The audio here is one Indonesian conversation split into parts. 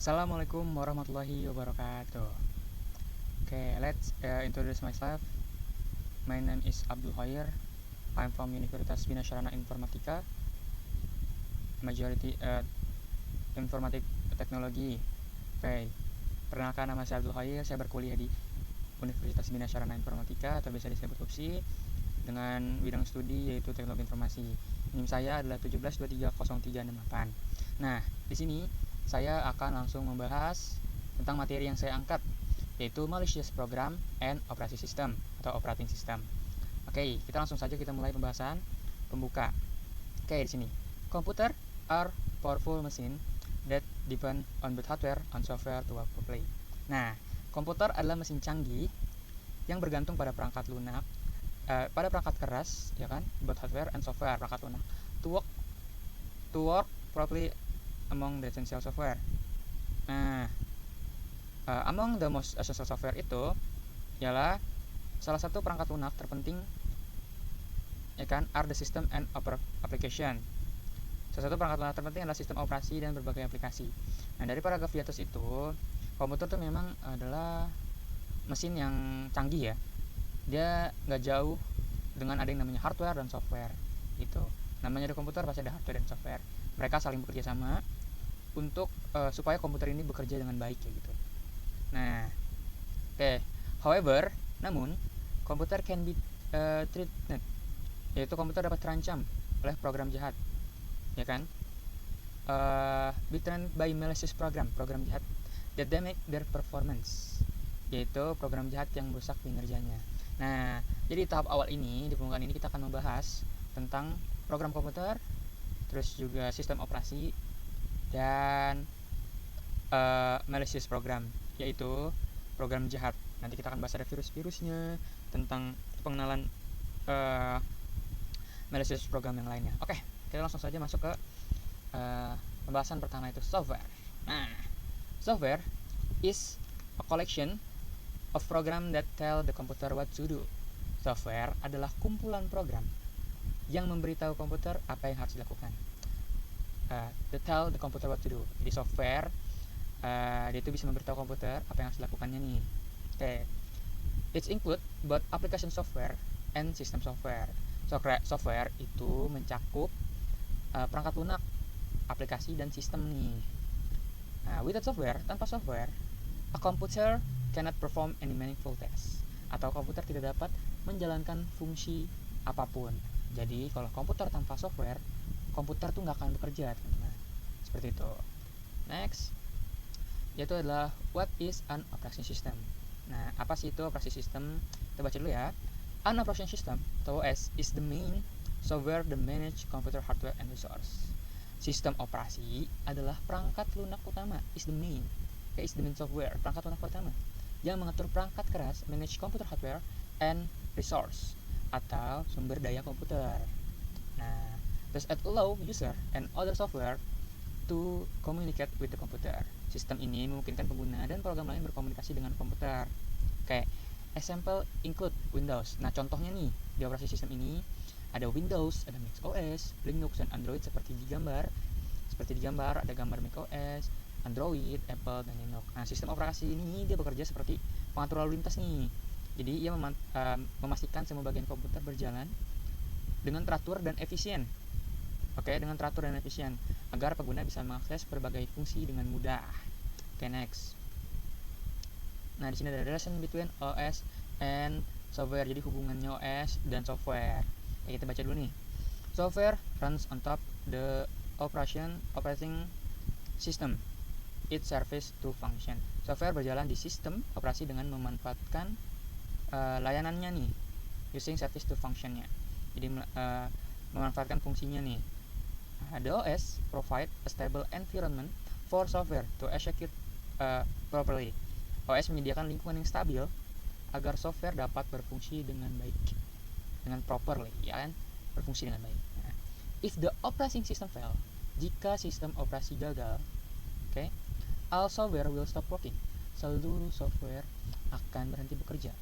Assalamualaikum warahmatullahi wabarakatuh. Okay, let's introduce myself. My name is Abdul Khair. I'm from Universitas Bina Syarana Informatika, majority informatik teknologi. Okay, perkenalkan, nama saya Abdul Khair. Saya berkuliah di Universitas Bina Syarana Informatika atau biasa disebut UPSI dengan bidang studi yaitu teknologi informasi. NIM saya adalah 17230368. Nah, di sini saya akan langsung membahas tentang materi yang saya angkat, yaitu malicious program and operasi system atau operating system. Oke, kita langsung saja kita mulai pembahasan pembuka. Oke, di sini. Computer are powerful machine that depend on both hardware and software to work properly. Nah, komputer adalah mesin canggih yang bergantung pada perangkat lunak, pada perangkat keras, ya kan, both hardware and software, perangkat lunak, to work properly among the essential software. Nah, among the most essential software itu ialah salah satu perangkat lunak terpenting, ya kan, are the system and application. Salah satu perangkat lunak terpenting adalah sistem operasi dan berbagai aplikasi. Nah, dari paragraf di atas itu, komputer itu memang adalah mesin yang canggih ya. Dia nggak jauh dengan ada yang namanya hardware dan software gitu. Namanya di komputer pasti ada hardware dan software. Mereka saling bekerja sama untuk supaya komputer ini bekerja dengan baik ya gitu. Nah, oke. However, namun komputer can be threatened, yaitu komputer dapat terancam oleh program jahat, ya kan? Be threatened by malicious program jahat that damage their performance, yaitu program jahat yang merusak kinerjanya. Nah, jadi tahap awal ini, di pembukaan ini kita akan membahas tentang program komputer, terus juga sistem operasi, dan malicious program, yaitu program jahat. Nanti kita akan bahas ada virus-virusnya, tentang pengenalan malicious program yang lainnya. Oke, kita langsung saja masuk ke pembahasan pertama, yaitu software. Nah, software is a collection of program that tell the computer what to do. Software adalah kumpulan program yang memberitahu komputer apa yang harus dilakukan. To tell the computer what to do. Jadi software dia itu bisa memberitahu komputer apa yang harus dilakukannya nih. Okay. It include both application software and system software. Software itu mencakup perangkat lunak, aplikasi, dan sistem nih. Without software, tanpa software, a computer cannot perform any meaningful task. Atau komputer tidak dapat menjalankan fungsi apapun. Jadi kalau komputer tanpa software, komputer tuh nggak akan bekerja, teman-teman. Seperti itu. Next, yaitu adalah what is an operation system. Nah, apa sih itu operasi sistem? Kita baca dulu ya. An operation system atau OS is the main software that manage computer hardware and resource. Sistem operasi adalah perangkat lunak utama, is the main software, perangkat lunak pertama yang mengatur perangkat keras, manage computer hardware and resource atau sumber daya komputer. Nah, does it allow user and other software to communicate with the computer. Sistem ini memungkinkan pengguna dan program lain berkomunikasi dengan komputer. Kayak example include Windows. Nah, contohnya nih, di operasi sistem ini ada Windows, ada Mac OS, Linux, dan Android seperti digambar. Ada gambar Mac OS, Android, Apple, dan Linux. Nah, sistem operasi ini dia bekerja seperti pengatur lalu lintas nih. Jadi ia memastikan semua bagian komputer berjalan dengan teratur dan efisien. Dengan teratur dan efisien agar pengguna bisa mengakses berbagai fungsi dengan mudah. Next. Nah, di sini ada relation between OS and software. Jadi hubungannya OS dan software. Kita baca dulu nih. Software runs on top the operating system. It serves to function. Software berjalan di sistem operasi dengan memanfaatkan layanannya nih, using service to functionnya. Jadi memanfaatkan fungsinya nih. The OS provide a stable environment for software to execute properly. OS menyediakan lingkungan yang stabil agar software dapat berfungsi dengan baik, dengan properly, ya kan, berfungsi dengan baik. Nah, if the operating system fail, jika sistem operasi gagal, all software will stop working. Seluruh software akan berhenti bekerja.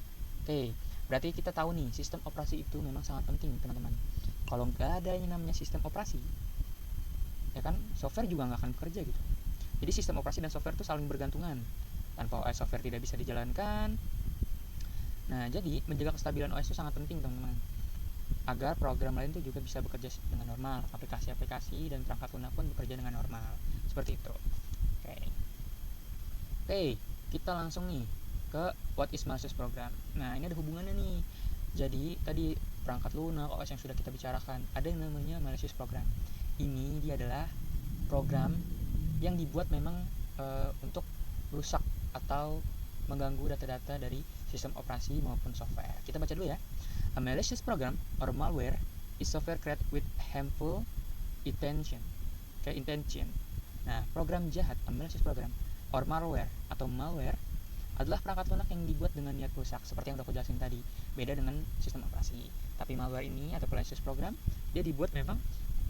Berarti kita tahu nih, sistem operasi itu memang sangat penting, teman-teman. Kalau nggak ada yang namanya sistem operasi, ya kan, software juga nggak akan bekerja gitu. Jadi sistem operasi dan software itu saling bergantungan. Tanpa OS, software tidak bisa dijalankan. Nah, jadi menjaga kestabilan OS itu sangat penting, teman-teman, agar program lain itu juga bisa bekerja dengan normal. Aplikasi-aplikasi dan perangkat lunak pun bekerja dengan normal. Seperti itu. Oke, kita langsung nih ke what is malicious program. Nah, ini ada hubungannya nih. Jadi, tadi perangkat lunak, OS yang sudah kita bicarakan, ada yang namanya malicious program. Ini dia adalah program yang dibuat memang untuk rusak atau mengganggu data-data dari sistem operasi maupun software. Kita baca dulu ya. A malicious program or malware is software created with harmful intention. Nah, program jahat, a malicious program or malware atau malware adalah perangkat lunak yang dibuat dengan niat rusak, seperti yang udah aku jelasin tadi. Beda dengan sistem operasi. Tapi malware ini atau malicious program, dia dibuat memang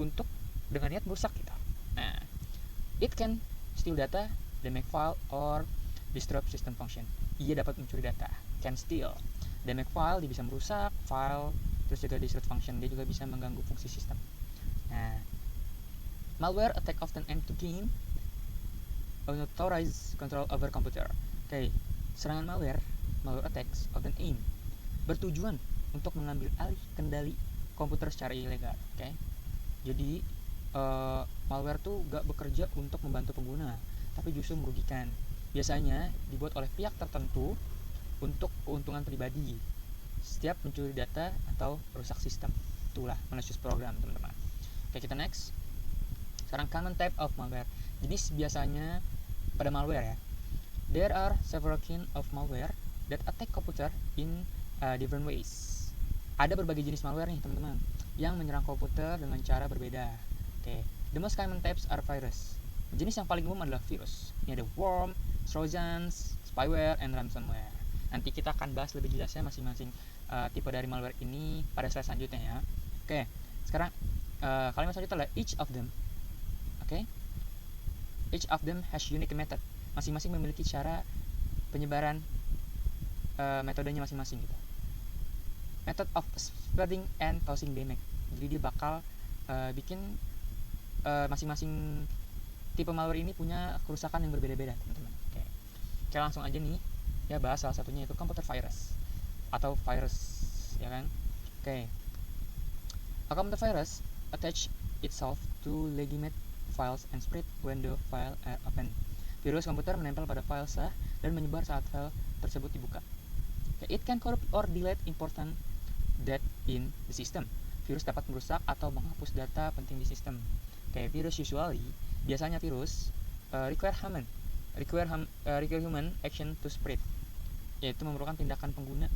untuk dengan niat merusak kita. Nah, it can steal data, damage file, or disrupt system function. Ia dapat mencuri data, can steal. Damage file, dia bisa merusak file, terus juga disrupt function, dia juga bisa mengganggu fungsi sistem. Nah, malware attack often aim to gain unauthorized control over computer. Serangan malware attacks often aim, bertujuan untuk mengambil alih kendali komputer secara ilegal. Jadi malware tuh gak bekerja untuk membantu pengguna, tapi justru merugikan. Biasanya dibuat oleh pihak tertentu untuk keuntungan pribadi, setiap mencuri data atau merusak sistem. Itulah malicious program, teman-teman. Kita next. Sekarang common type of malware. Jenis biasanya pada malware ya. There are several kind of malware that attack computer in different ways. Ada berbagai jenis malware nih, teman-teman, yang menyerang komputer dengan cara berbeda. The most common types are virus. Jenis yang paling umum adalah virus. Ini ada worm, trojans, spyware, and ransomware. Nanti kita akan bahas lebih jelasnya masing-masing tipe dari malware ini pada slide selanjutnya ya. Sekarang kalimat selanjutnya adalah each of them. Each of them has unique method. Masing-masing memiliki cara penyebaran metodenya masing-masing gitu. Method of spreading and causing damage. Jadi dia bakal bikin masing-masing tipe malware ini punya kerusakan yang berbeda-beda, teman-teman. Kita langsung aja nih ya bahas salah satunya, itu computer virus atau virus, ya kan. A computer virus attach itself to legitimate files and spread when the file are open. Virus komputer menempel pada file sah dan menyebar saat file tersebut dibuka. It can corrupt or delete important data in the system. Virus dapat merusak atau menghapus data penting di sistem. Virus biasanya virus require human action to spread, yaitu memerlukan tindakan pengguna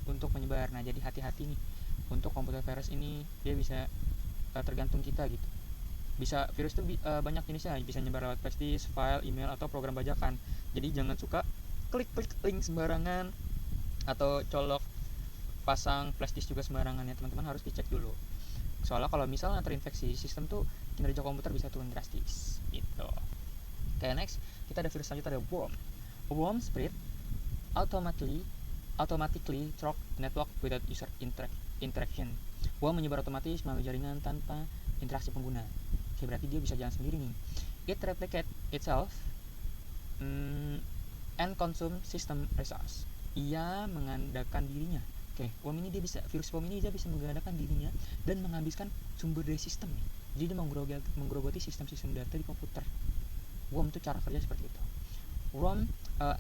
untuk menyebar. Nah, jadi hati-hati nih untuk komputer virus ini, dia bisa tergantung kita gitu. Bisa virus itu banyak jenisnya, bisa nyebar lewat flash disk, file, email, atau program bajakan. Jadi jangan suka klik-klik link sembarangan atau colok pasang flash disk juga sembarangan ya, teman-teman, harus dicek dulu. Soalnya kalau misalnya terinfeksi sistem tuh kinerja komputer bisa turun drastis gitu. Next, kita ada virus selanjutnya, ada worm. A worm spread automatically through network without user interaction. Worm menyebar otomatis melalui jaringan tanpa interaksi pengguna. Berarti dia bisa jalan sendiri nih. It replicate itself and consume system resource. Ia mengandalkan dirinya. Virus worm ini dia bisa menggandakan dirinya dan menghabiskan sumber dari sistem nih. Jadi dia menggerogoti sistem-sistem data di komputer. Worm itu cara kerja seperti itu. Worm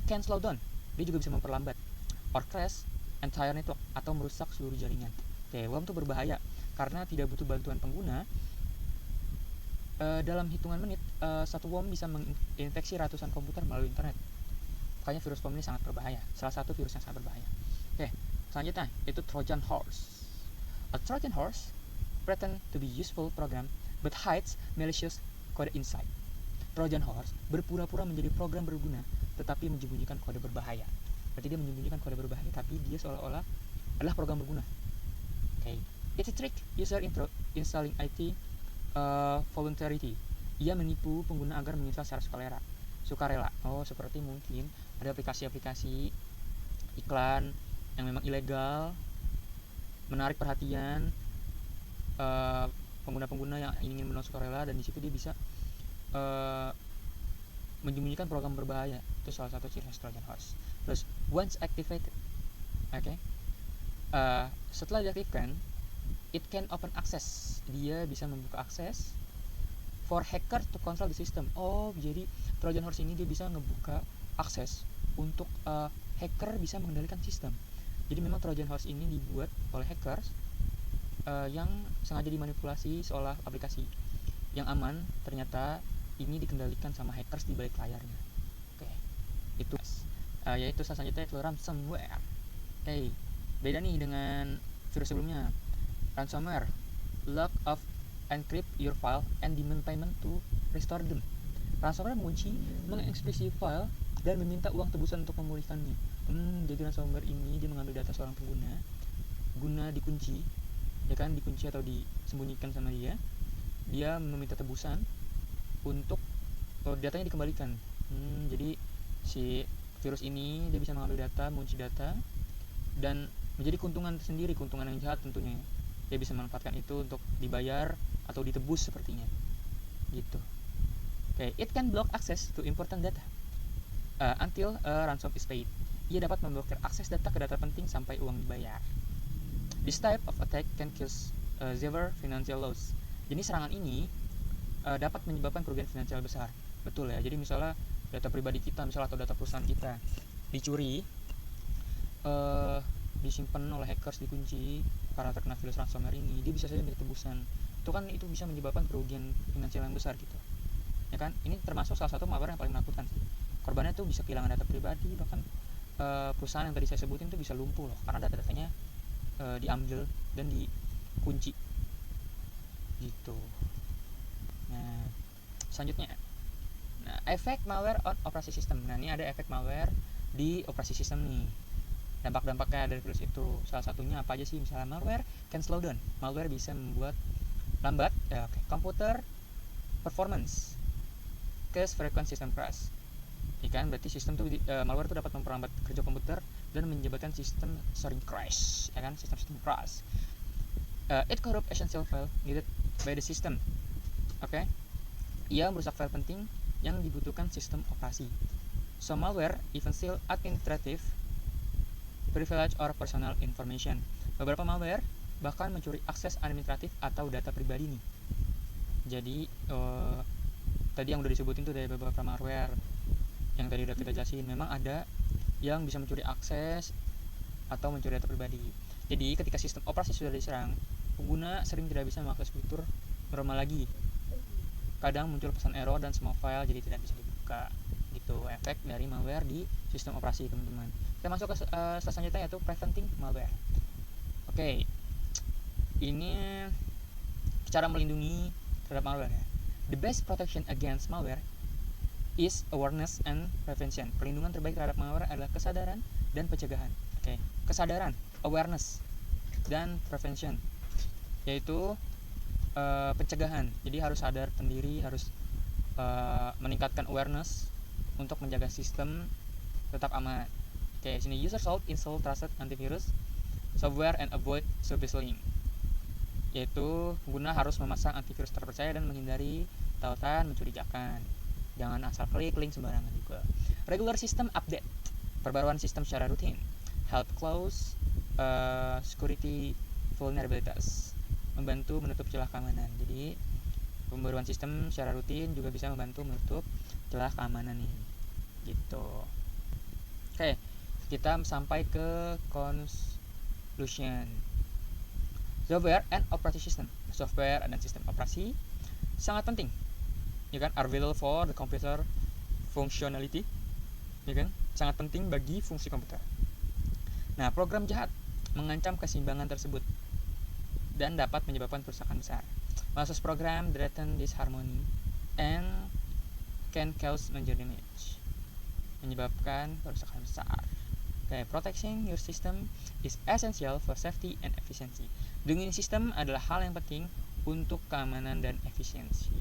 can slow down. Dia juga bisa memperlambat or crash entire network atau merusak seluruh jaringan. Worm itu berbahaya karena tidak butuh bantuan pengguna. Dalam hitungan menit, satu worm bisa menginfeksi ratusan komputer melalui internet. Makanya virus worm ini sangat berbahaya. Salah satu virus yang sangat berbahaya. Selanjutnya itu Trojan horse. A Trojan horse pretend to be useful program but hides malicious code inside. Trojan horse berpura-pura menjadi program berguna tetapi menyembunyikan kode berbahaya. Berarti dia menyembunyikan kode berbahaya tapi dia seolah-olah adalah program berguna. It's a trick user installing IT voluntarily. Ia menipu pengguna agar menginstal secara sukarela. Seperti mungkin ada aplikasi-aplikasi iklan yang memang ilegal, menarik perhatian pengguna-pengguna yang ingin mendownload sukarela, dan di situ dia bisa menyembunyikan program berbahaya. Itu salah satu ciri khas Trojan horse. Terus once activated, oke, setelah diaktifkan, it can open access, dia bisa membuka akses for hacker to control the system. Oh, jadi Trojan horse ini dia bisa ngebuka akses untuk hacker bisa mengendalikan sistem. Jadi memang Trojan horse ini dibuat oleh hackers yang sengaja dimanipulasi seolah aplikasi yang aman, ternyata ini dikendalikan sama hackers di balik layarnya. Oke, itu yaitu salah satunya itu ransomware. Oke, beda nih dengan virus sebelumnya. Ransomware lock of encrypt your file and demand payment to restore them. Ransomware mengunci, mengeksekusi file dan meminta uang tebusan untuk memulihkannya. Jadi ransomware ini dia mengambil data seorang pengguna, guna dikunci, ya kan, dikunci atau disembunyikan sama dia. Dia meminta tebusan untuk datanya dikembalikan. Jadi si virus ini dia bisa mengambil data, mengunci data, dan menjadi keuntungan tersendiri, keuntungan yang jahat tentunya. Dia bisa memanfaatkan itu untuk dibayar atau ditebus sepertinya, gitu. Okay, it can block access to important data until a ransom is paid. Ia dapat memblokir akses data ke data penting sampai uang dibayar. This type of attack can cause severe financial loss. Jadi serangan ini dapat menyebabkan kerugian finansial besar. Betul ya. Jadi misalnya data pribadi kita, misalnya atau data perusahaan kita dicuri, disimpan oleh hackers, dikunci karena terkena virus ransomware ini, dia bisa saja minta tebusan. Itu bisa menyebabkan kerugian finansial yang besar gitu. Ya kan? Ini termasuk salah satu malware yang paling menakutkan sih. Korbannya tuh bisa kehilangan data pribadi, bahkan perusahaan yang tadi saya sebutin tuh bisa lumpuh loh karena data-datanya diambil dan dikunci gitu. Nah, selanjutnya, efek malware on operasi sistem. Nah, ini ada efek malware di operasi sistem nih. Dampak-dampaknya dari virus itu, salah satunya apa aja sih? Misalnya malware can slow down. Malware bisa membuat lambat computer performance, cause frequent system crash. Kan berarti sistem tuh malware itu dapat memperlambat kerja komputer dan menyebabkan sistem sering crash, ya kan, sistem crash. It corrupt essential file needed by the system. Oke. Ia merusak file penting yang dibutuhkan sistem operasi. So malware even steal administrative privilege or personal information. Beberapa malware bahkan mencuri akses administratif atau data pribadi nih. Jadi tadi yang udah disebutin tuh dari beberapa malware yang tadi udah kita jelasin, memang ada yang bisa mencuri akses atau mencuri data pribadi. Jadi ketika sistem operasi sudah diserang, pengguna sering tidak bisa mengakses fitur normal lagi. Kadang muncul pesan error dan semua file jadi tidak bisa dibuka. Gitu efek dari malware di sistem operasi, teman-teman. Kita masuk ke selanjutnya, yaitu preventing malware. Oke. Ini cara melindungi terhadap malware ya. The best protection against malware is awareness and prevention. Perlindungan terbaik terhadap malware adalah kesadaran dan pencegahan. Oke. Kesadaran, awareness, dan prevention, yaitu pencegahan. Jadi harus sadar sendiri, harus meningkatkan awareness untuk menjaga sistem tetap aman. Oke, sini user should install trusted antivirus software and avoid service link. Yaitu pengguna harus memasang antivirus terpercaya dan menghindari tautan mencurigakan. Jangan asal klik link sembarangan juga. Regular system update, perbaruan sistem secara rutin. Help close security vulnerabilities, membantu menutup celah keamanan. Jadi pembaruan sistem secara rutin juga bisa membantu menutup celah keamanan nih, gitu. Oke, kita sampai ke conclusion. Software and operating system. Software dan sistem operasi sangat penting, ya kan, are vital for the computer functionality, ya kan, sangat penting bagi fungsi komputer. Nah, program jahat mengancam keseimbangan tersebut dan dapat menyebabkan kerusakan besar. Malicious program threaten this harmony and can cause major damage, menyebabkan kerusakan besar. Okay, protecting your system is essential for safety and efficiency. Melindungi sistem adalah hal yang penting untuk keamanan dan efisiensi.